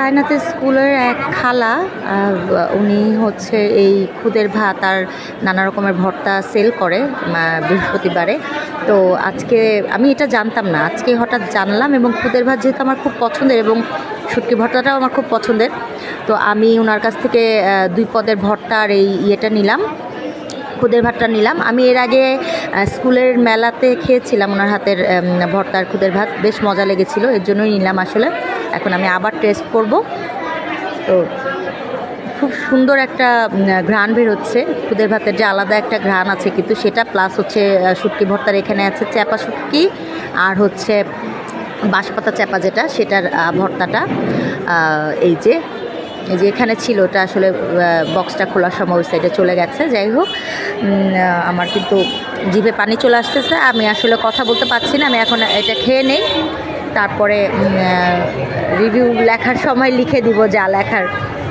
কায়নাতের স্কুলের এক খালা, উনি হচ্ছে এই খুদের ভাত আর নানা রকমের ভর্তা সেল করে বৃহস্পতিবারে। তো আজকে আমি এটা জানতাম না, আজকে হঠাৎ জানলাম। এবং খুদের ভাত যেহেতু আমার খুব পছন্দের এবং শুটকি ভর্তাটাও আমার খুব পছন্দের, তো আমি ওনার কাছ থেকে 2 পদের ভর্তা আর এই ইয়েটা নিলাম, খুদের ভাতটা নিলাম। আমি এর আগে স্কুলের মেলাতে খেয়েছিলাম ওনার হাতের ভর্তা আর খুদের ভাত, বেশ মজা লেগেছিলো, এর জন্যই নিলাম আসলে। এখন আমি আবার টেস্ট করব। তো খুব সুন্দর একটা ঘ্রাণ বের হচ্ছে, খুদের ভাতের যে আলাদা একটা ঘ্রাণ আছে কিন্তু সেটা, প্লাস হচ্ছে শুটকি ভর্তার এখানে আছে চ্যাপা শুটকি আর হচ্ছে বাঁশপাতা চ্যাপা যেটা, সেটার ভর্তাটা এই যে এখানে ছিল, ওটা আসলে বক্সটা খোলার সময় ওই সাইডে চলে গেছে। যাই হোক, আমার কিন্তু জিভে পানি চলে আসতেছে, আমি আসলে কথা বলতে পারছি না। আমি এখন এটা খেয়ে নেই, তারপরে রিভিউ লেখার সময় লিখে দিব যা লেখার।